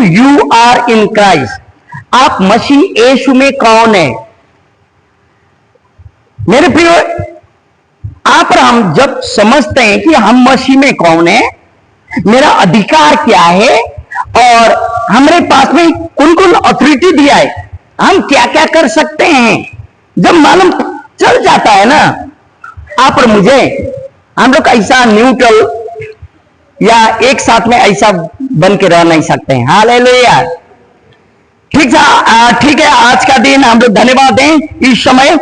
You are in Christ, आप मसीह यीशु में कौन है? मेरे प्रियो, आप और हम जब समझते हैं कि हम मसीह में कौन है, मेरा अधिकार क्या है और हमारे पास में कौन कौन अथॉरिटी दिया है, हम क्या क्या कर सकते हैं, जब मालूम चल जाता है ना आप और मुझे, हम लोग ऐसा न्यूट्रल या एक साथ में ऐसा बन के रह नहीं सकते हैं। हालेलुया। ठीक है, आज का दिन हम लोग धन्यवाद दें। इस समय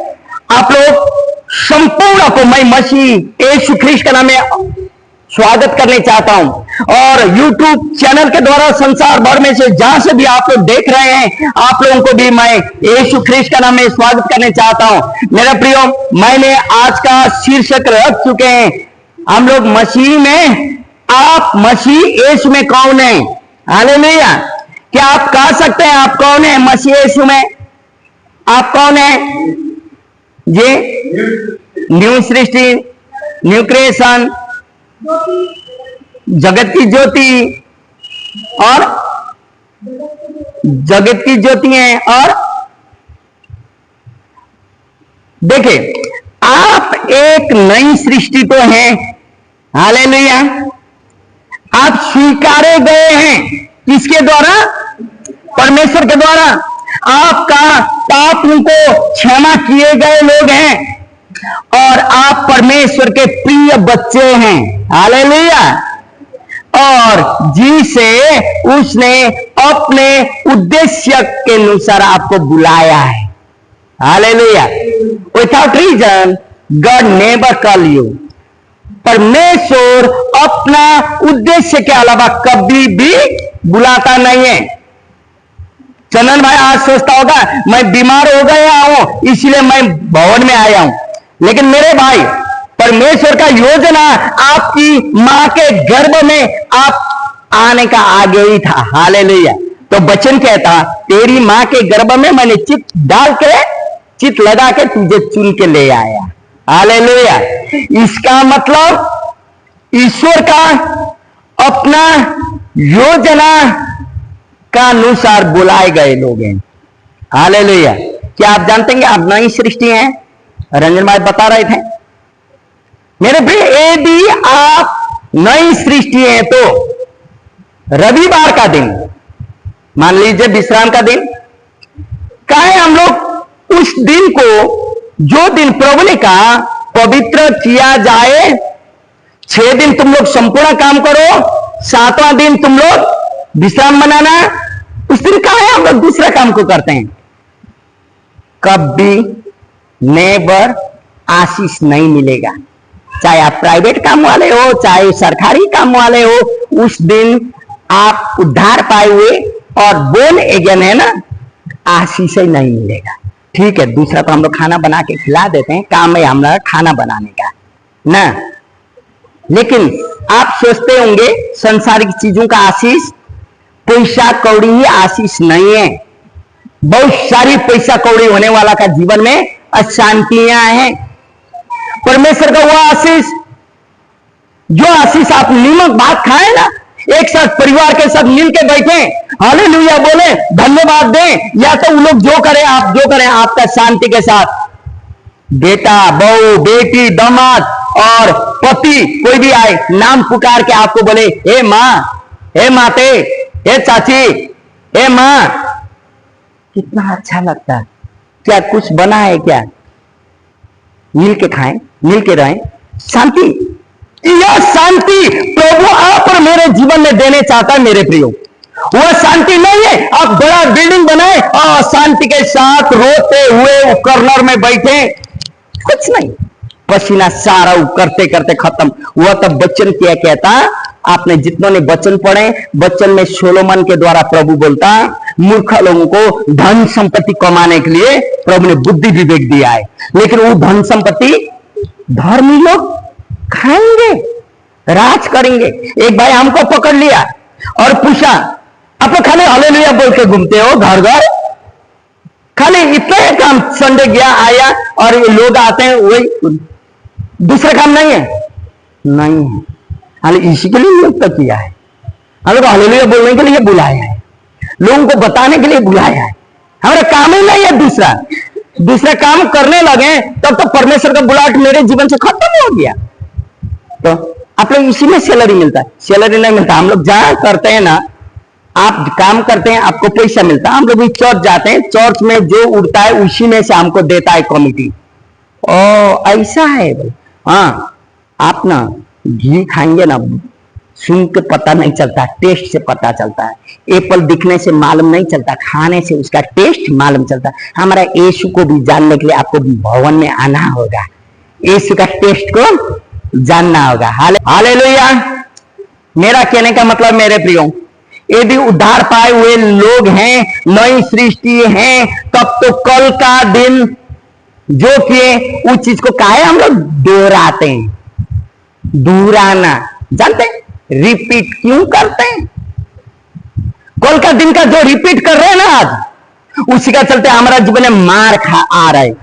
आप लोग संपूर्ण को मैं मसीह यीशु ख्रीस्त के नाम में स्वागत करने चाहता हूं और YouTube चैनल के द्वारा संसार भर में से जहां से भी आप लोग देख रहे हैं, आप लोगों को भी मैं यीशु ख्रीस्त के नाम में स्वागत करने चाहता हूं। मेरा प्रियो, मैंने आज का शीर्षक रख चुके हैं, हम लोग मसीह में, आप मसीह यीशु में कौन है? हालेलुया। क्या आप कह सकते हैं आप कौन है मसीह यीशु में? आप कौन है? ये न्यू सृष्टि, न्यू क्रिएशन, जगत की ज्योति और जगत की ज्योति है। और देखिए, आप एक नई सृष्टि तो हैं। हालेलुया। आप स्वीकारे गए हैं, किसके द्वारा? परमेश्वर के द्वारा। आपका पापों को क्षमा किए गए लोग हैं और आप परमेश्वर के प्रिय बच्चे हैं। हालेलुया। और जिसे उसने अपने उद्देश्य के अनुसार आपको बुलाया है। Hallelujah. Without reason God never call you. परमेश्वर अपना उद्देश्य के अलावा कभी भी बुलाता नहीं है। चंदन भाई आज सोचता होगा मैं बीमार हो गया हूं इसलिए मैं भवन में आया हूं, लेकिन मेरे भाई, परमेश्वर का योजना आपकी मां के गर्भ में आप आने का आगे ही था। हालेलुया। तो वचन कहता, तेरी मां के गर्भ में मैंने चित डाल के, चित लगा के तुझे चुन के ले आया। हालेलुया। इसका मतलब ईश्वर का अपना योजना का अनुसार बुलाए गए लोग हैं। हालेलुया। क्या आप जानते हैं आप नई सृष्टि हैं? रंजन भाई बता रहे थे। मेरे प्रिय, यदि आप नई सृष्टि हैं तो रविवार का दिन, मान लीजिए विश्राम का दिन, कहे हम लोग उस दिन को, जो दिन प्रभु ने कहा पवित्र किया जाए, 6 दिन तुम लोग संपूर्ण काम करो, 7वां दिन तुम लोग विश्राम मनाना, उस दिन कहा है हम लोग दूसरा काम को करते हैं। कभी नेवर आशीष नहीं मिलेगा, चाहे आप प्राइवेट काम वाले हो, चाहे सरकारी काम वाले हो, उस दिन आप उद्धार पाए हुए और बोर्न अगेन है ना, आशीष ही नहीं मिलेगा। ठीक है, दूसरा तो हम लोग खाना बना के खिला देते हैं, काम है हमारा खाना बनाने का ना, लेकिन आप सोचते होंगे संसारिक चीजों का आशीष, पैसा कौड़ी ही आशीष नहीं है। बहुत सारी पैसा कौड़ी होने वाला का जीवन में अशांतियां हैं। परमेश्वर का वो आशीष, जो आशीष आप नीमक भात खाए ना, एक साथ परिवार के साथ मिल के बैठे, हालेलुया बोले, धन्यवाद दें, या तो वो लोग जो करें, आप जो करें, आपका शांति के साथ बेटा, बहू, बेटी, दामाद और पति कोई भी आए, नाम पुकार के आपको बोले, हे माँ, हे माते, हे चाची, हे माँ, कितना अच्छा लगता है। क्या कुछ बना है क्या? मिल के खाएं, मिल के रहें, शांति। यह शांति प्रभु आप और मेरे जीवन में देने चाहता है। मेरे प्रियो, वह शांति नहीं है आप बड़ा बिल्डिंग बनाए और शांति के साथ रोते हुए कॉर्नर में बैठे, कुछ नहीं, पसीना सारा करते करते खत्म। वह तब वचन क्या कहता, आपने जितनों ने वचन पढ़े, वचन में सोलोमन के द्वारा प्रभु बोलता, मूर्ख लोगों को धन संपत्ति कमाने के लिए प्रभु ने बुद्धि विवेक दिया है, लेकिन वो धन संपत्ति धर्मी लोग खाएंगे, राज करेंगे। एक भाई हमको पकड़ लिया और पूछा, आप लोग खाली हालेलुया बोल के घूमते हो घर घर, खाली इतना काम, संडे गया आया और ये लोग आते हैं, वही दूसरा काम नहीं है, नहीं है। हालांकि इसी के लिए नियुक्त किया है, हम लोग हालेलुया बोलने के लिए बुलाया है। लोगों को बताने के लिए बुलाया है। हमारा काम ही नहीं है दूसरा काम करने लगे तब तो परमेश्वर का बुलाहट मेरे जीवन से खत्म हो गया। तो आप लोग इसी में सैलरी मिलता है? सैलरी नहीं मिलता। हम लोग जहां करते हैं ना, आप काम करते हैं आपको पैसा मिलता है। हम लोग भी चर्च जाते हैं, चर्च में जो उड़ता है उसी में से हमको देता है कमिटी। ओ ऐसा है भाई। हाँ, आप ना घी खाएंगे ना, सुन के पता नहीं चलता, टेस्ट से पता चलता है। एप्पल दिखने से मालूम नहीं चलता, खाने से उसका टेस्ट मालूम चलता है। हमारा यीशु को भी जानने के लिए आपको भवन में आना होगा, यीशु का टेस्ट को जानना होगा। हालेलुया। मेरा कहने का मतलब मेरे प्रियो, यदि उद्धार पाए हुए लोग हैं, नई सृष्टि हैं, तब तो कल का दिन जो किए उस चीज को काहे हम लोग दोहराते हैं? दोहराना जानते हैं? रिपीट क्यों करते हैं? कल का दिन का जो रिपीट कर रहे हैं ना आज, उसी का चलते हमारा जीवन में मार खा रहे हैं।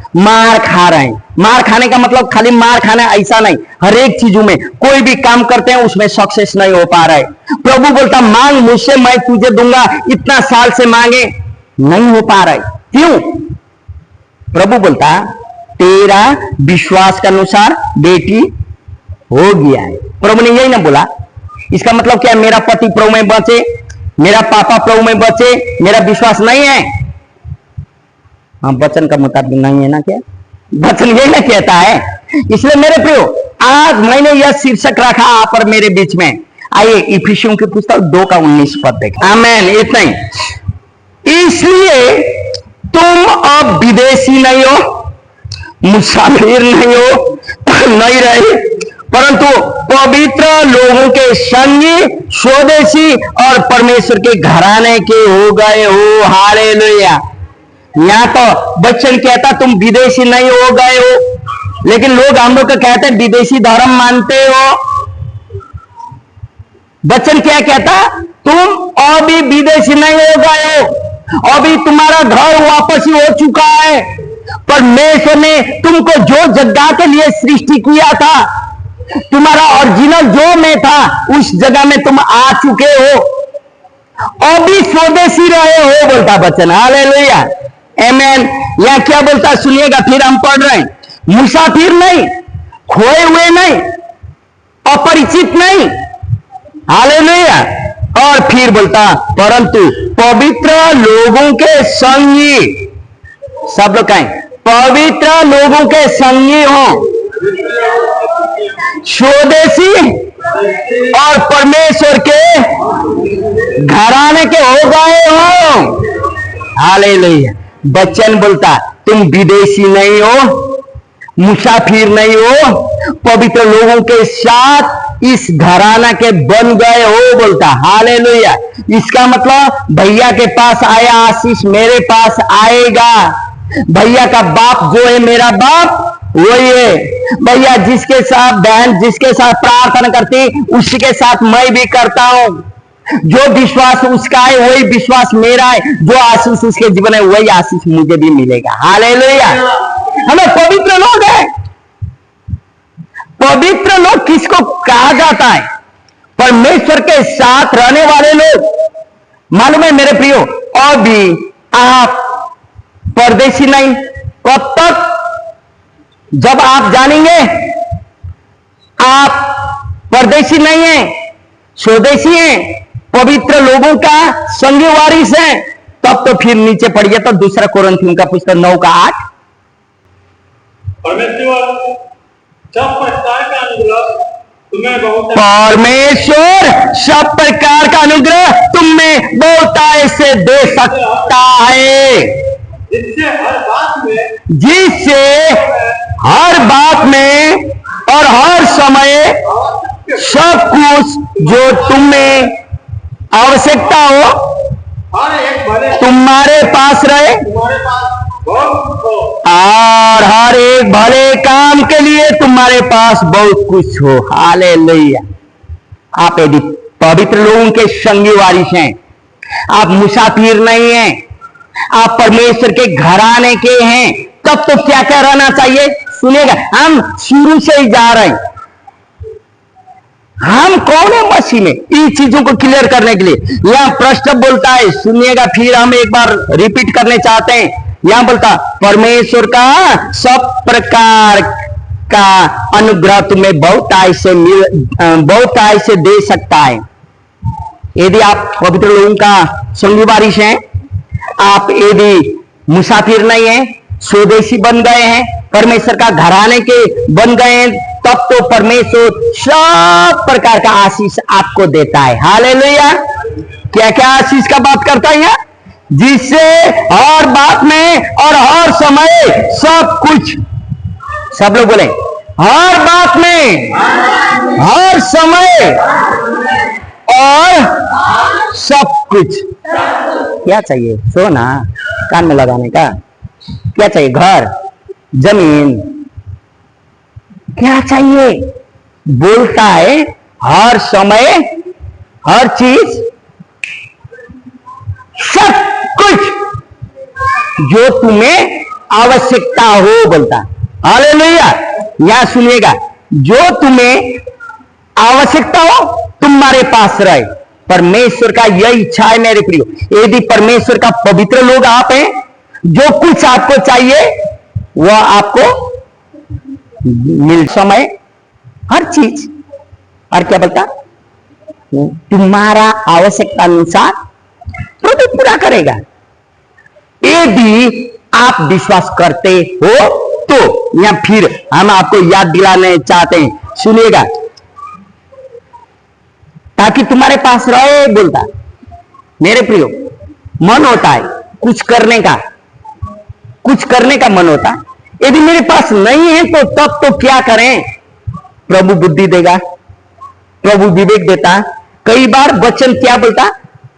मार खाने का मतलब खाली मार खाना ऐसा नहीं, हर एक चीजों में कोई भी काम करते हैं उसमें सक्सेस नहीं हो पा रहा है। प्रभु बोलता मांग मुझसे मैं तुझे दूंगा, इतना साल से मांगे नहीं हो पा रहा है। क्यों? प्रभु बोलता तेरा विश्वास के अनुसार बेटी हो गया है। प्रभु ने यही ना बोला? इसका मतलब क्या? मेरा पति प्रभु में बचे, मेरा पापा प्रभु में बचे, मेरा विश्वास नहीं है। हाँ, वचन का मुताबिक नहीं है ना? क्या वचन यही ना कहता है? इसलिए मेरे प्रियो, आज मैंने यह शीर्षक रखा आप और मेरे बीच में। आइए इफिसियों की पुस्तक 2:19 देखें। आमेन। इतना ही। इसलिए तुम अब विदेशी नहीं हो, मुसाफिर नहीं हो, नहीं रहे, परंतु पवित्र लोगों के संगी, स्वदेशी और परमेश्वर के घराने के हो गए हो। हालेलुया। यहाँ तो बच्चन कहता तुम विदेशी नहीं हो गए हो, लेकिन लोग हम लोग को कहते हैं विदेशी धर्म मानते हो। बच्चन क्या कहता? तुम अभी विदेशी नहीं हो गए हो, अभी तुम्हारा घर वापसी हो चुका है। परमेश्वर ने तुमको जो जगह के लिए सृष्टि किया था, तुम्हारा ओरिजिनल जो में था उस जगह में तुम आ चुके हो, अभी स्वदेशी रहे हो, बोलता बच्चन। हालेलुया। आमेन। यह क्या बोलता सुनिएगा, फिर हम पढ़ रहे हैं। मुसाफिर नहीं, खोए हुए नहीं, अपरिचित नहीं। हालेलुया। और फिर बोलता परंतु पवित्र लोगों के संगी। सब लोग कहें पवित्र लोगों के संगी हो, स्वदेशी और परमेश्वर के घराने के हो गए हो। हालेलुया। बच्चन बोलता तुम विदेशी नहीं हो, मुसाफिर नहीं हो, पवित्र लोगों के साथ इस घराना के बन गए हो, बोलता। हालेलुया। इसका मतलब भैया के पास आया आशीष मेरे पास आएगा। भैया का बाप जो है मेरा बाप वही है। भैया जिसके साथ, बहन जिसके साथ प्रार्थना करती उसी के साथ मैं भी करता हूं। जो विश्वास उसका है वही विश्वास मेरा है, जो आशीष उसके जीवन है वही आशीष मुझे भी मिलेगा। हालेलुया। हमें पवित्र लोग हैं। पवित्र लोग किसको कहा जाता है? परमेश्वर के साथ रहने वाले लोग। मालूम है मेरे प्रियो, अभी आप परदेशी नहीं। कब तक? जब आप जानेंगे आप परदेशी नहीं है, स्वदेशी हैं, पवित्र लोगों का संगी वारिस है, तब तो फिर नीचे पड़िए तो दूसरा कोरिन्थियों का पुस्तक 9:8। परमेश्वर सब प्रकार का अनुग्रह तुम्हें बहुतायत से दे सकता है, जिससे हर बात में और हर समय सब कुछ जो तुम्हें आवश्यकता हो तुम्हारे पास रहे, और हर एक भले काम के लिए तुम्हारे पास बहुत कुछ हो। हालेलुया। आप यदि पवित्र लोगों के संगी वारिस हैं, आप मुसाफिर नहीं हैं, आप परमेश्वर के घराने के हैं, तब तो क्या क्या रहना चाहिए? सुनिएगा, हम शुरू से ही जा रहे हैं। हम कौन है मसीह में, इन चीजों को क्लियर करने के लिए यहां प्रश्न बोलता है, सुनिएगा, फिर हम एक बार रिपीट करने चाहते हैं। यहां बोलता परमेश्वर का सब प्रकार का अनुग्रह तुम्हें बहुतायत से दे सकता है। यदि आप पवित्र लोगों का संगी वारिस हैं, आप यदि मुसाफिर नहीं है, स्वदेशी बन गए हैं, परमेश्वर का घराने के बन गए हैं, तब तो परमेश्वर सब प्रकार का आशीष आपको देता है। हालेलुया। क्या क्या आशीष का बात करता है यहाँ, जिससे हर बात में और हर समय सब कुछ, सब लोग बोले हर बात में, हर समय और सब कुछ। क्या चाहिए? सोना कान में लगाने का? क्या चाहिए? घर, जमीन, क्या चाहिए? बोलता है हर समय, हर चीज, सब कुछ जो तुम्हें आवश्यकता हो, बोलता। हालेलुया। यहां सुनिएगा, जो तुम्हें आवश्यकता हो तुम्हारे पास रहे। परमेश्वर का यह इच्छा है मेरे प्रियो। यदि परमेश्वर का पवित्र लोग आप हैं, जो कुछ आपको चाहिए वह आपको मिल, समय, हर चीज। और क्या बोलता? तुम्हारा आवश्यकता अनुसार प्रभु पूरा करेगा, यदि आप विश्वास करते हो तो। या फिर हम आपको याद दिलाने चाहते हैं, सुनिएगा, ताकि तुम्हारे पास रहे, बोलता मेरे प्रियो। मन होता है कुछ करने का, कुछ करने का मन होता है। यदि मेरे पास नहीं है तो तब तो क्या करें? प्रभु बुद्धि देगा, प्रभु विवेक देता। कई बार वचन क्या बोलता?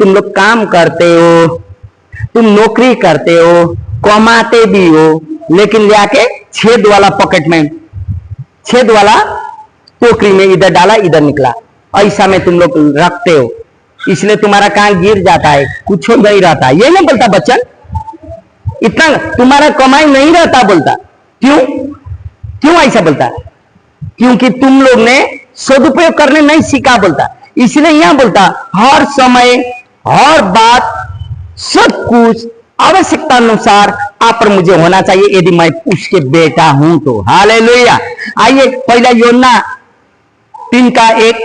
तुम लोग काम करते हो, तुम नौकरी करते हो, कमाते भी हो, लेकिन ले आके छेद वाला पॉकेट में, छेद वाला टोकरी में इधर डाला इधर निकला, ऐसा में तुम लोग रखते हो, इसलिए तुम्हारा काम गिर जाता है, कुछ नहीं रहता। ये नहीं बोलता बच्चन, इतना तुम्हारा कमाई नहीं रहता, बोलता। क्यों? क्यों ऐसा बोलता? क्योंकि तुम लोग ने सदुपयोग करने नहीं सीखा, बोलता। इसलिए यहां बोलता हर समय, हर बात, सब कुछ आवश्यकता अनुसार आप पर मुझे होना चाहिए, यदि मैं उसके बेटा हूं तो। हालेलुया। आइए पहला यूहन्ना 3:1,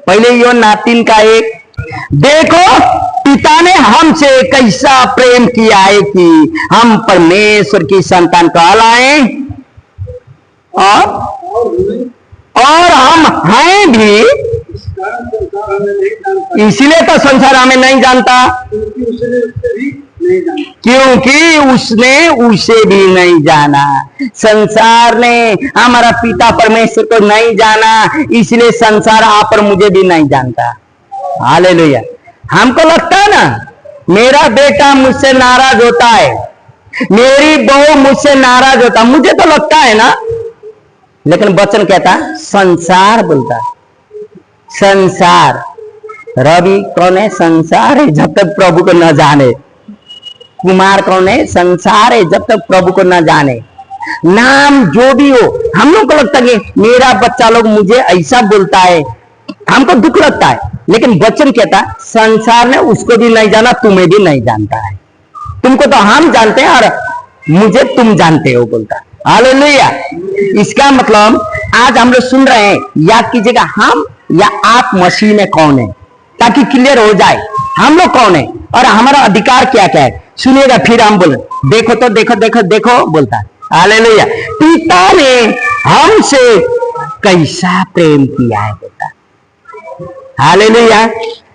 पहले यूहन्ना 3:1, देखो पिता ने हमसे कैसा प्रेम किया है कि हम परमेश्वर की संतान कहलाए, और हम हैं भी, इसलिए तो संसार हमें नहीं जानता, क्योंकि उसने उसे भी नहीं जाना। संसार ने हमारा पिता परमेश्वर को नहीं जाना, इसलिए संसार आप और मुझे भी नहीं जानता। हालेलुया। हमको लगता है ना, मेरा बेटा मुझसे नाराज होता है, मेरी बहू मुझसे नाराज होता, मुझे तो लगता है ना, लेकिन वचन कहता संसार, बोलता संसार। रवि कौन है? संसार है जब तक प्रभु को न जाने। कुमार कौन है? संसार है जब तक प्रभु को न जाने। नाम जो भी हो, हम लोग को लगता है कि मेरा बच्चा लोग मुझे ऐसा बोलता है, हमको दुख लगता है, लेकिन वचन कहता संसार ने उसको भी नहीं जाना, तुम्हें भी नहीं जानता है। तुमको तो हम जानते हैं और मुझे तुम जानते हो, बोलता। हालेलुया। इसका मतलब आज हम लोग सुन रहे हैं, याद कीजिएगा, हम या आप मसीह में कौन है, ताकि क्लियर हो जाए हम लोग कौन है और हमारा अधिकार क्या क्या है। सुनिएगा, फिर हम बोले देखो तो, देखो देखो देखो, बोलता है। हालेलुया। पिता ने हमसे कैसा प्रेम किया है, बोलता। हालेलुया।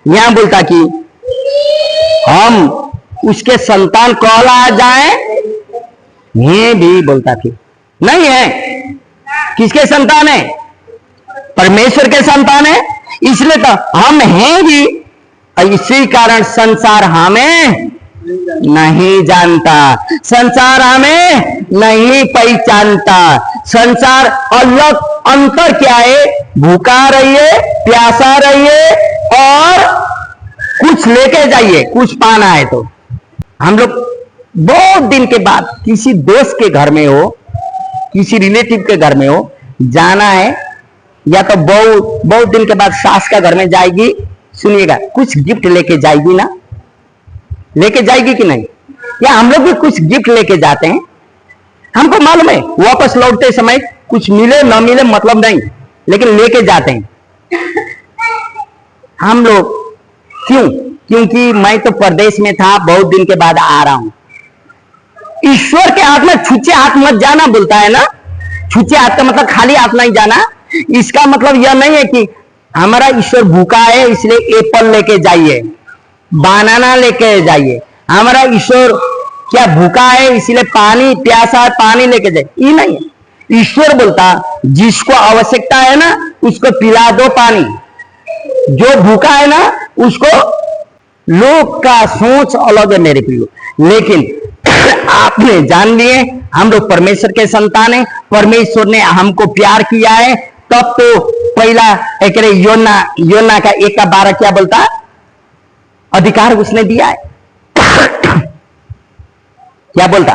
यहां बोलता कि हम उसके संतान कहला जाए, ये भी बोलता कि नहीं है। किसके संतान है? परमेश्वर के संतान है, इसलिए तो हम हैं भी, और इसी कारण संसार हमें नहीं जानता, संसार हमें नहीं पहचानता। संसार अलग, अंतर क्या है? भूखा रहिए, प्यासा रहिए और कुछ लेके जाइए, कुछ पाना है तो। हम लोग बहुत दिन के बाद किसी दोस्त के घर में हो, किसी रिलेटिव के घर में हो, जाना है, या तो बहुत दिन के बाद सास का घर में जाएगी, सुनिएगा, कुछ गिफ्ट लेके जाएगी ना, लेके जाएगी कि नहीं? या हम लोग भी कुछ गिफ्ट लेके जाते हैं, हमको मालूम है वापस लौटते समय कुछ मिले ना मिले मतलब नहीं, लेकिन लेके जाते हैं हम लोग। क्यों? क्योंकि मैं तो परदेश में था, बहुत दिन के बाद आ रहा हूं। ईश्वर के हाथ में छुच्चे हाथ मत जाना बोलता है ना। छुच्चे हाथ का मतलब खाली हाथ नहीं जाना। इसका मतलब यह नहीं है कि हमारा ईश्वर भूखा है इसलिए एप्पल लेके जाइए, बनाना लेके जाइए। हमारा ईश्वर क्या भूखा है इसलिए पानी प्यासा है पानी लेके जाइए, ये नहीं है। ईश्वर बोलता जिसको आवश्यकता है ना उसको पिला दो पानी, जो भूखा है ना उसको। लोग का सोच अलग है मेरे प्रियो, लेकिन आपने जान लिए हम लोग परमेश्वर के संतान हैं, परमेश्वर ने हमको प्यार किया है। तब तो पहला एक योना का 1:12 क्या बोलता? अधिकार उसने दिया है क्या बोलता?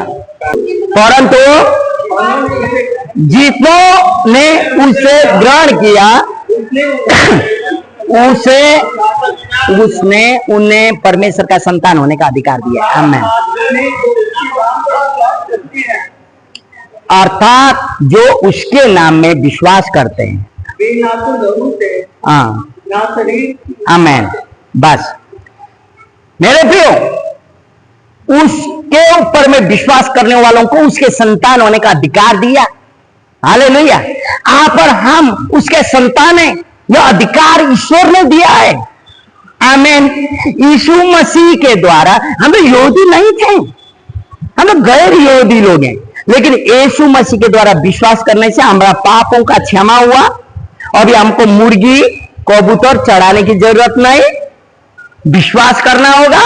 परंतु जितनों ने उसे ग्रहण किया उसने उन्हें परमेश्वर का संतान होने का अधिकार दिया। आमीन। अर्थात जो उसके नाम में विश्वास करते हैं। आमीन। बस मेरे प्रियो, उसके ऊपर में विश्वास करने वालों को उसके संतान होने का अधिकार दिया। हालेलुया। आप और हम उसके संतान हैं, यह अधिकार ईश्वर ने दिया है। आमीन। यीशु मसीह के द्वारा हम लोग यहूदी नहीं थे, हम लोग गैर यहूदी लोग हैं, लेकिन यीशु मसीह के द्वारा विश्वास करने से हमारा पापों का क्षमा हुआ। अभी हमको मुर्गी कबूतर चढ़ाने की जरूरत नहीं, विश्वास करना होगा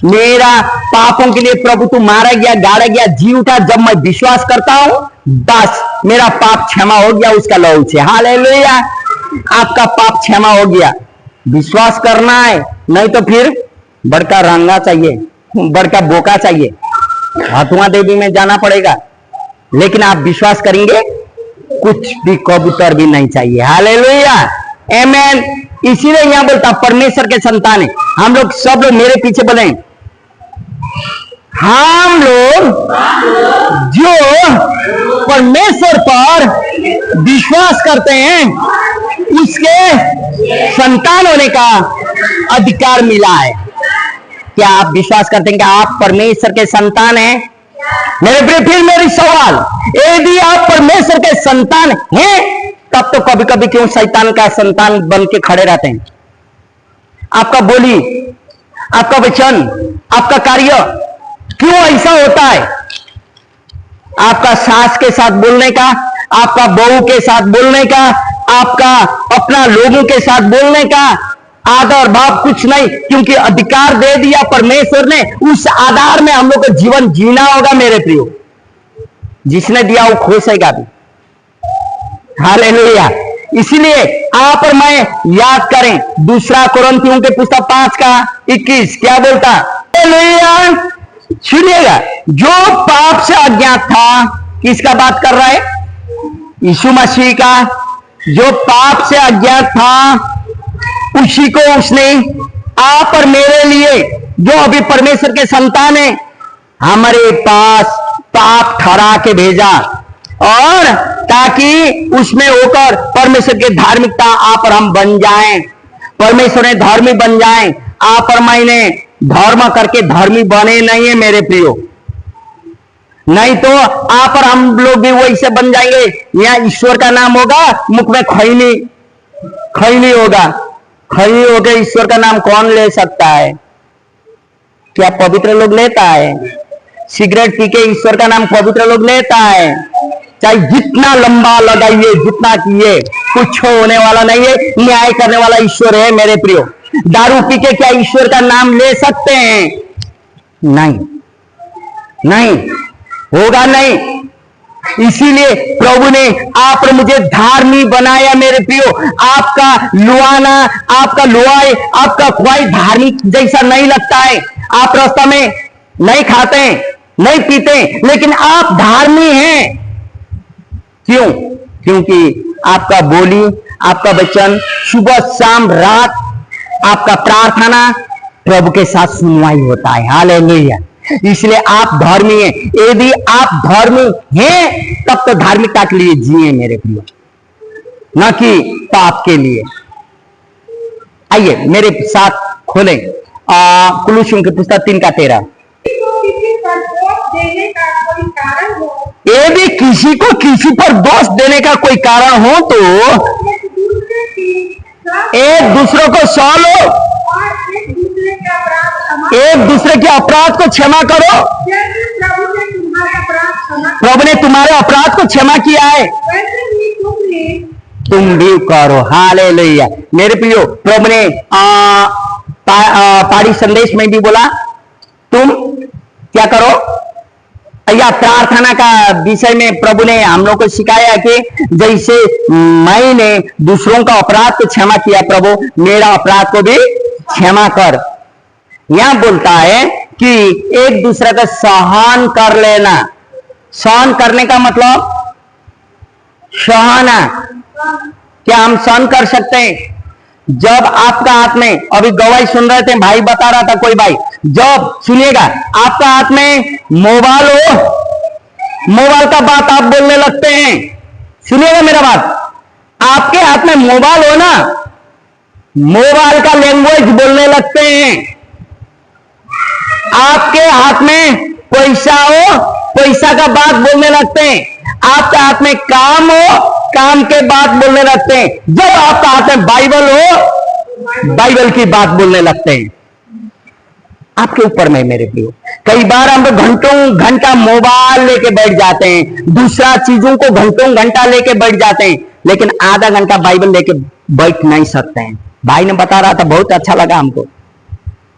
मेरा पापों के लिए प्रभु तू मारा गया, गाड़ा गया, जी उठा। जब मैं विश्वास करता हूं बस मेरा पाप क्षमा हो गया उसका लहू से। हालेलुया। आपका पाप क्षमा हो गया, विश्वास करना है, नहीं तो फिर बड़का रंगा चाहिए, बड़का बोका चाहिए, हथुआ देवी में जाना पड़ेगा। लेकिन आप विश्वास करेंगे कुछ भी कबूतर भी नहीं चाहिए। हालेलुया। आमीन। इसीलिए यहां बोलता परमेश्वर के संतान है हम लोग। सब लोग मेरे पीछे बोले, हम लोग जो परमेश्वर पर विश्वास करते हैं उसके संतान होने का अधिकार मिला है। क्या आप विश्वास करते हैं कि आप परमेश्वर के संतान हैं? मेरे प्रिय, फिर मेरी सवाल, यदि आप परमेश्वर के संतान हैं तब तो कभी कभी क्यों शैतान का संतान बन के खड़े रहते हैं? आपका बोली, आपका वचन, आपका कार्य क्यों ऐसा होता है? आपका सास के साथ बोलने का, आपका बहू के साथ बोलने का, आपका अपना लोगों के साथ बोलने का आदर भाव कुछ नहीं, क्योंकि अधिकार दे दिया परमेश्वर ने। उस आधार में हम लोग को जीवन जीना होगा मेरे प्रियो। जिसने दिया वो खोसेगा भी। हालेलुया। इसलिए आप और मैं याद करें 2 कोरिन्थियों के पुस्तक 5:21 क्या बोलता? हालेलुया। सुनिएगा, जो पाप से अज्ञात था, किसका बात कर रहा है? यीशु मसीह का। जो पाप से अज्ञात था उसी को उसने आप और मेरे लिए, जो अभी परमेश्वर के संतान है, हमारे पास पाप ठहरा के भेजा, और ताकि उसमें होकर परमेश्वर की धार्मिकता आप और हम बन जाएं। परमेश्वर ने धर्मी बन जाएं। आप और मैंने धर्म करके धर्मी बने नहीं है मेरे प्रियो, नहीं तो आप और हम लोग भी वैसे बन जाएंगे। यहाँ ईश्वर का नाम होगा, मुख में खैनी खैनी होगा। खैनी होकर ईश्वर का नाम कौन ले सकता है? क्या पवित्र लोग लेता है? सिगरेट पी के ईश्वर का नाम पवित्र लोग लेता है? चाहे जितना लंबा लगाइए, जितना किए, कुछ होने वाला नहीं है। न्याय करने वाला ईश्वर है मेरे प्रियो। दारू पी के क्या ईश्वर का नाम ले सकते हैं? नहीं, नहीं होगा, नहीं। इसीलिए प्रभु ने आप और मुझे धार्मी बनाया मेरे प्रियो। आपका लुआना, आपका लुआई, आपका खुआई धार्मिक जैसा नहीं लगता है। आप रास्ता में नहीं खाते, नहीं पीते, लेकिन आप धार्मी हैं। क्यों? क्योंकि आपका बोली, आपका वचन, सुबह शाम रात आपका प्रार्थना प्रभु के साथ सुनवाई होता है। हालेलुया। इसलिए आप धर्मी हैं। यदि आप धर्मी हैं तब तो धार्मिकता के लिए जिए मेरे प्रियो, न कि पाप के लिए। आइए मेरे साथ खोलें कुलुस्सियों की पुस्तक 3:13। यदि किसी को किसी पर दोष देने का कोई कारण हो तो एक दूसरे को सह लो, एक दूसरे के अपराध को क्षमा करो। प्रभु ने तुम्हारे अपराध को क्षमा किया है, तुम भी करो। हालेलुया। मेरे प्रियो, प्रभु ने पाड़ी संदेश में भी बोला तुम क्या करो, या प्रार्थना का विषय में प्रभु ने हम लोग को सिखाया कि जैसे मैंने दूसरों का अपराध को क्षमा किया, प्रभु मेरा अपराध को भी क्षमा कर। यहां बोलता है कि एक दूसरे का सहन कर लेना। सहन करने का मतलब सहना। क्या हम सहन कर सकते हैं? जब आपका हाथ में, अभी गवाही सुन रहे थे, भाई बता रहा था कोई भाई, जब सुनिएगा आपका हाथ में मोबाइल हो, मोबाइल का बात आप बोलने लगते हैं, सुनिएगा मेरा बात, आपके हाथ में मोबाइल हो ना, मोबाइल का लैंग्वेज बोलने लगते हैं। आपके हाथ में पैसा हो, पैसा का बात बोलने लगते हैं। आपके हाथ में काम हो, काम के बात बोलने लगते हैं। जब आपका हाथ में बाइबल हो, बाइबल की बात बोलने लगते हैं। आपके ऊपर में मेरे प्रियो, कई बार हम घंटों घंटा मोबाइल लेके बैठ जाते हैं, दूसरा चीजों को घंटों घंटा लेके बैठ जाते हैं, लेकिन आधा घंटा बाइबल लेके बैठ नहीं सकते हैं। भाई ने बता रहा था, बहुत अच्छा लगा हमको,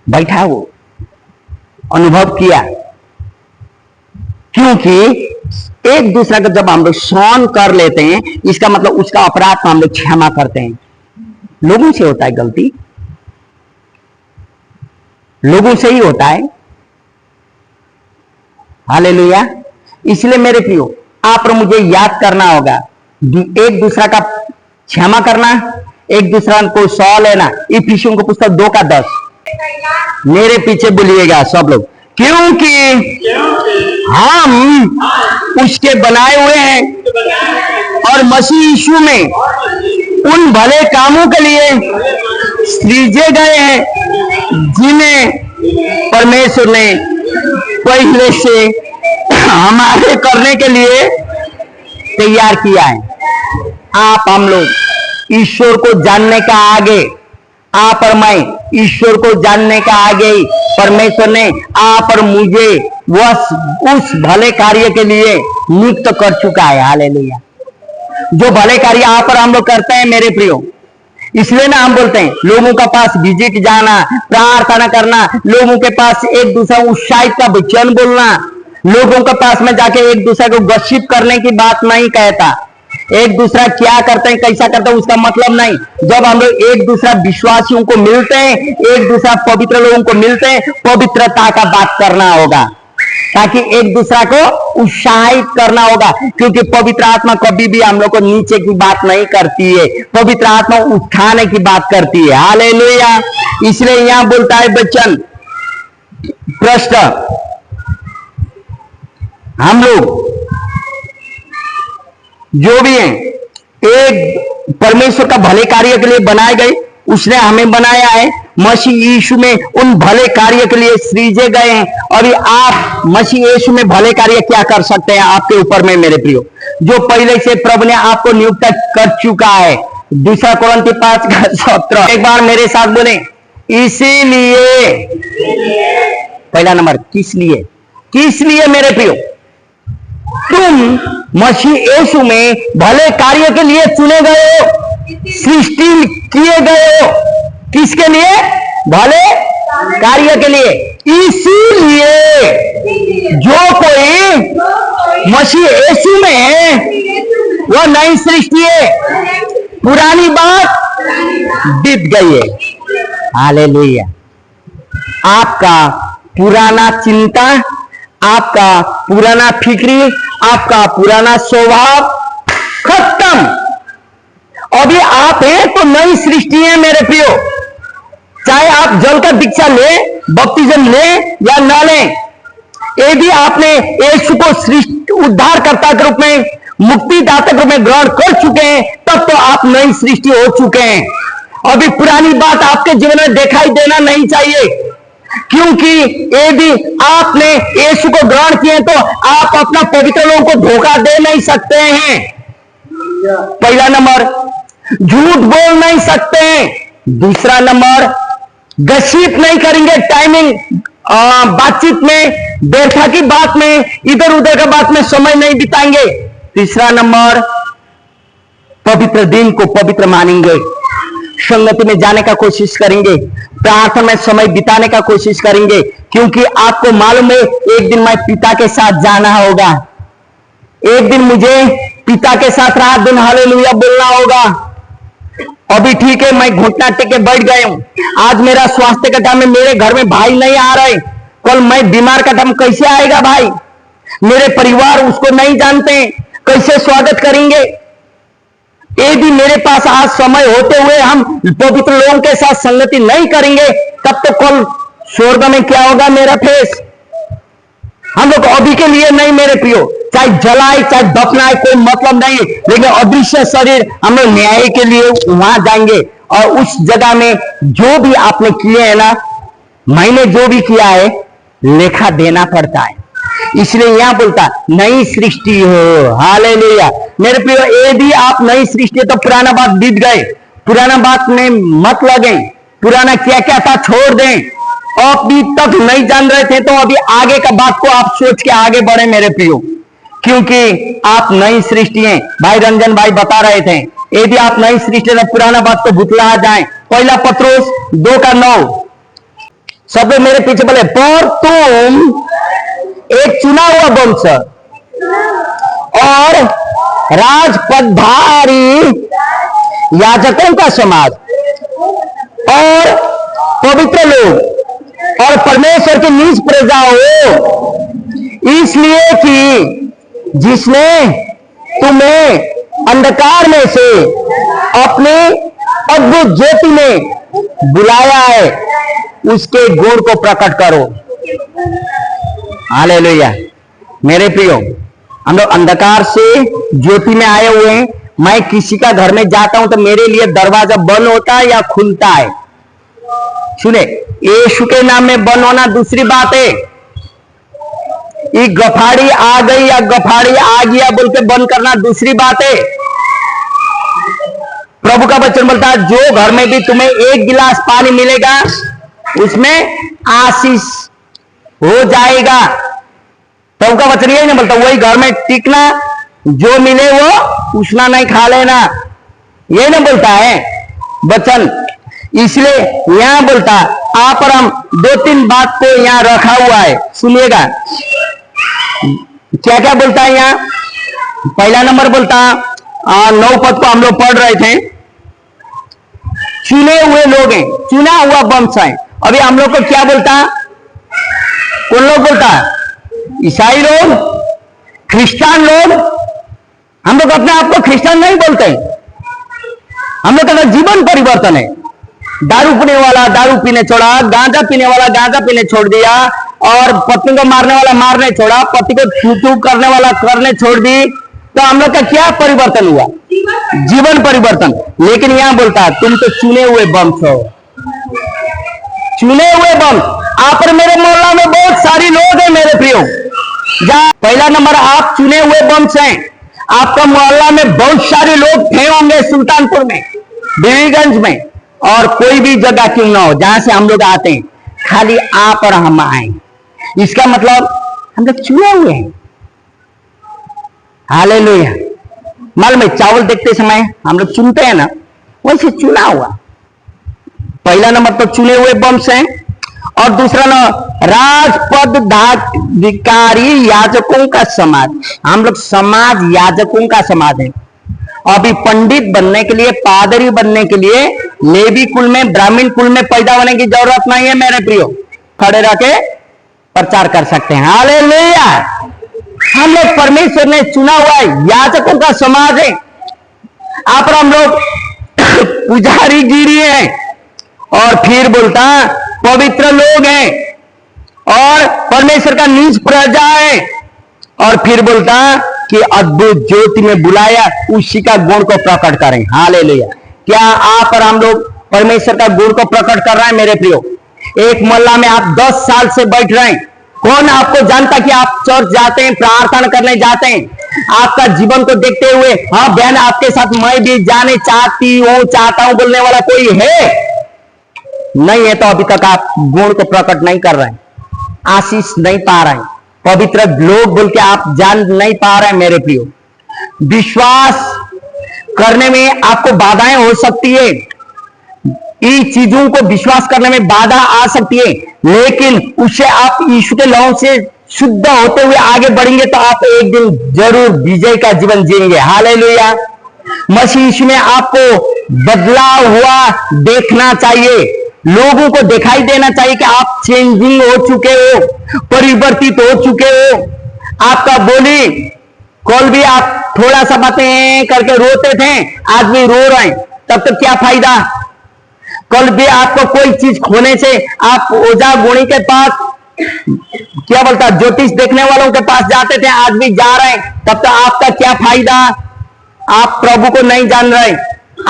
बैठा वो अनुभव किया, क्योंकि एक दूसरे का जब हम लोग सहन कर लेते हैं, इसका मतलब उसका अपराध को हम लोग क्षमा करते हैं। लोगों से होता है गलती, लोगों से ही होता है। हालेलुया। इसलिए मेरे प्रियो, आप और मुझे याद करना होगा, एक दूसरा का क्षमा करना, एक दूसरा को सह लेना। इफिसियों की पुस्तक 2:10 मेरे पीछे बोलिएगा सब लोग। क्योंकि हम उसके बनाए हुए हैं और मसीह यीशु में उन भले कामों के लिए सृजे गए हैं जिन्हें परमेश्वर ने पहले से हमारे करने के लिए तैयार किया है। आप हम लोग ईश्वर को जानने का आगे, आप और मैं ईश्वर को जानने का आगे ही परमेश्वर ने आप और मुझे उस भले कार्य के लिए नियुक्त कर चुका है। हालेलुया। जो भले कार्य आप और हम लोग करते हैं मेरे प्रियो, इसलिए ना हम बोलते हैं लोगों के पास विजिट जाना, प्रार्थना करना, लोगों के पास एक दूसरे उत्साहित का वचन बोलना, लोगों के पास में जाके एक दूसरे को गॉसिप करने की बात नहीं कहता। एक दूसरा क्या करते हैं, कैसा करते हैं, उसका मतलब नहीं। जब हम लोग एक दूसरा विश्वासियों को मिलते हैं, एक दूसरा पवित्र लोगों को मिलते हैं, पवित्रता का बात करना होगा, ताकि एक दूसरा को उत्साहित करना होगा। क्योंकि पवित्र आत्मा कभी भी हम लोग को नीचे की बात नहीं करती है, पवित्र आत्मा उठाने की बात करती है। हालेलुया। इसलिए यहां बोलता है वचन, प्रश्न, हम लोग जो भी हैं एक परमेश्वर का भले कार्य के लिए बनाए गए, उसने हमें बनाया है। मसीह यीशु में उन भले कार्य के लिए सृजे गए हैं। और ये आप मसीह यीशु में भले कार्य क्या कर सकते हैं आपके ऊपर में मेरे प्रियो, जो पहले से प्रभु ने आपको नियुक्त कर चुका है। 2 कोरिन्थी 5:17 एक बार मेरे साथ बोले, इसीलिए पहला नंबर, किस लिए? किस लिए मेरे प्रियो? तुम मसीह यीशु में भले कार्य के लिए चुने गए हो, सृष्टि किए गए हो। किसके लिए? भले कार्य के लिए। इसीलिए जो कोई मसीह यीशु में है वह नई सृष्टि है, पुरानी बात बीत गई है। हालेलुया। आपका पुराना चिंता, आपका पुराना फिक्री, आपका पुराना स्वभाव खत्म। अभी आप हैं तो नई सृष्टि है मेरे प्रियो। चाहे आप जल का दीक्षा ले, बपतिस्म ले या ना ले, यदि आपने यीशु को सृष्टि उद्धारकर्ता के रूप में, मुक्तिदाता के रूप में ग्रहण कर चुके हैं, तब तो आप नई सृष्टि हो चुके हैं। अभी पुरानी बात आपके जीवन में दिखाई देना नहीं चाहिए, क्योंकि यदि आपने यीशु को ग्रहण किए तो आप अपना पवित्र लोगों को धोखा दे नहीं सकते हैं। पहला नंबर, झूठ बोल नहीं सकते हैं। दूसरा नंबर, गसीप नहीं करेंगे टाइमिंग बातचीत में, बैठा की बात में, इधर उधर का बात में समय नहीं बिताएंगे। तीसरा नंबर, पवित्र दिन को पवित्र मानेंगे, संगति में जाने का कोशिश करेंगे, प्रार्थना में समय बिताने का कोशिश करेंगे, क्योंकि आपको मालूम है एक दिन मैं पिता के साथ जाना होगा, एक दिन मुझे पिता के साथ रात दिन हालेलुया बोलना होगा। अभी ठीक है, मैं घुटना टेक के बैठ गया हूं, आज मेरा स्वास्थ्य का टाइम है, मेरे घर में भाई नहीं आ रहे, कल मैं बीमार का टाइम कैसे आएगा भाई? मेरे परिवार उसको नहीं जानते, कैसे स्वागत करेंगे? यदि मेरे पास आज समय होते हुए हम पवित्र लोगों के साथ संगति नहीं करेंगे, तब तो कल स्वर्ग में क्या होगा मेरा फेस? हम लोग अभी के लिए नहीं मेरे प्रियो, चाहे जलाए चाहे दफनाए कोई मतलब नहीं, लेकिन अदृश्य शरीर हम लोग न्याय के लिए वहां जाएंगे, और उस जगह में जो भी आपने किए है ना, मैंने जो भी किया है लेखा देना पड़ता है। इसलिए यहां बोलता नई सृष्टि हो, हालेलुया। मेरे प्रियो, यदि आप नई सृष्टि, तो पुराना बात बीत गए, पुराना बात में मत लगे, पुराना क्या क्या था छोड़ दें। अभी तक नहीं जान रहे थे तो अभी आगे का बात को आप सोच के आगे बढ़े मेरे प्रियो, क्योंकि आप नई सृष्टि हैं। भाई रंजन भाई बता रहे थे, यदि आप नई सृष्टि तो पुराना बात को भुतला जाए। पहला पत्रोस 2:9, सब मेरे पीछे बोले, पर तुम एक चुना हुआ वंश और राजपदधारी याजकों का समाज और पवित्र लोग और परमेश्वर की निज प्रजा हो, इसलिए कि जिसने तुम्हें अंधकार में से अपने अद्भुत ज्योति में बुलाया है, उसके गुण को प्रकट करो। हालेलुया। मेरे प्रियो, हम लोग अंधकार से ज्योति में आए हुए हैं। मैं किसी का घर में जाता हूं तो मेरे लिए दरवाजा बंद होता है या खुलता है? सुने, यीशु के नाम में बंद होना दूसरी बात है। ये गफाड़ी आ गई या गफाड़ी आ गया बोल के बंद करना दूसरी बात है। प्रभु का वचन बोलता है, जो घर में भी तुम्हें एक गिलास पानी मिलेगा उसमें आशीष हो जाएगा। प्रभु का वचन यही नहीं बोलता, वही घर में टिकना, जो मिले वो उसना नहीं खा लेना, यही नहीं बोलता है वचन। इसलिए यहां बोलता, आप और हम 2-3 बात को यहां रखा हुआ है, सुनिएगा क्या क्या बोलता है यहां। पहला नंबर बोलता, 9 पद को हम लोग पढ़ रहे थे, चुने हुए लोग हैं, चुना हुआ वंश है। अभी हम लोग को क्या बोलता, कौन लोग बोलता? ईसाई लोग, क्रिश्चियन लोग। हम लोग अपने आप को क्रिश्चियन नहीं बोलते, हम लोग का जीवन परिवर्तन है। दारू पीने वाला दारू पीने छोड़ा, गांजा पीने वाला गांजा पीने छोड़ दिया, और पत्नी को मारने वाला मारने छोड़ा, पति को थू करने वाला करने छोड़ दी। तो हम लोग का क्या परिवर्तन हुआ? जीवन परिवर्तन। लेकिन यहां बोलता है, तुम तो चुने हुए वंश हो, चुने हुए वंश। आप और मेरे मोहल्ला में बहुत सारी लोग हैं मेरे प्रियो। जहां पहला नंबर, आप चुने हुए वंश हैं। आपका मोहल्ला में बहुत सारे लोग थे होंगे, सुल्तानपुर में, देवीगंज में, और कोई भी जगह क्यों ना हो जहां से हम लोग आते हैं, खाली आप और हम आए, इसका मतलब हम लोग चुने हुए हैं। हालेलुया। मालूम है, चावल देखते समय हम लोग चुनते हैं ना, वैसे चुना हुआ। पहला नंबर तो चुने हुए वंश हैं, और दूसरा नंबर राजपदाधिकारी याजकों का समाज। हम लोग समाज याजकों का समाज है। अभी पंडित बनने के लिए, पादरी बनने के लिए लेवी कुल में, ब्राह्मण कुल में पैदा होने की जरूरत नहीं है मेरे प्रियो। खड़े रह के प्रचार कर सकते हैं। हालेलुया। हम लोग परमेश्वर ने चुना हुआ है, याजकों का समाज है। आप हम लोग पुजारी गिरी हैं, और फिर बोलता पवित्र लोग हैं और परमेश्वर का निज प्रजा है, और फिर बोलता कि अद्भुत ज्योति में बुलाया उसी का गुण को प्रकट करें। हालेलुया। क्या आप और हम लोग परमेश्वर का गुण को प्रकट कर रहे हैं मेरे प्रियो? एक मोहल्ला में आप 10 साल से बैठ रहे हैं, कौन आपको जानता कि आप चर्च जाते हैं, प्रार्थना करने जाते हैं? आपका जीवन को देखते हुए हाँ बहन आपके साथ मैं भी जाने चाहती हूं, चाहता हूं बोलने वाला कोई है? नहीं है, तो अभी तक आप गुण को प्रकट नहीं कर रहे हैं, आशीष नहीं पा रहे हैं, पवित्र लोग बोल के आप जान नहीं पा रहे हैं मेरे प्रियो। विश्वास करने में आपको बाधाएं हो सकती है, इन चीजों को विश्वास करने में बाधा आ सकती है, लेकिन उससे आप यीशु के लहू से शुद्ध होते हुए आगे बढ़ेंगे तो आप एक दिन जरूर विजय का जीवन जिएंगे। हालेलुया। मसीह यीशु में आपको बदलाव हुआ देखना चाहिए, लोगों को दिखाई देना चाहिए कि आप चेंजिंग हो चुके हो, परिवर्तित हो चुके हो। आपका बोली कल भी आप थोड़ा सा बातें करके रोते थे, आज भी रो रहे हैं, तब तक क्या फायदा? कल भी आपको कोई चीज खोने से आप ओझा गुणी के पास, क्या बोलता, ज्योतिष देखने वालों के पास जाते थे, आज भी जा रहे हैं, तब तक आपका क्या फायदा? आप प्रभु को नहीं जान रहे,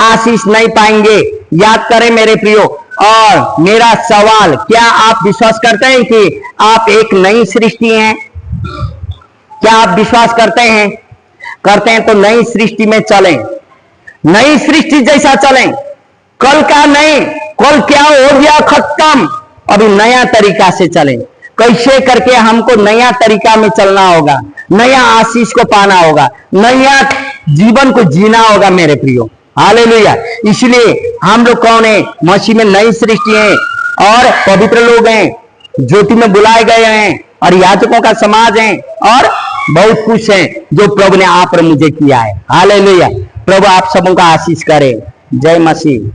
आशीष नहीं पाएंगे। याद करें मेरे प्रियो। और मेरा सवाल, क्या आप विश्वास करते हैं कि आप एक नई सृष्टि हैं? क्या आप विश्वास करते हैं? करते हैं तो नई सृष्टि में चलें, नई सृष्टि जैसा चलें। कल का नहीं, कल क्या हो गया खत्म, अभी नया तरीका से चलें। कैसे करके हमको नया तरीका में चलना होगा, नया आशीष को पाना होगा, नया जीवन को जीना होगा मेरे प्रियो। हालेलुया। इसलिए हम लोग कौन है? मसीह में नई सृष्टि है और पवित्र लोग हैं, ज्योति में बुलाए गए हैं और याजकों का समाज है और बहुत कुछ है जो प्रभु ने आप और मुझे किया है। हालेलुया। प्रभु आप सबों का आशीष करे। जय मसीह।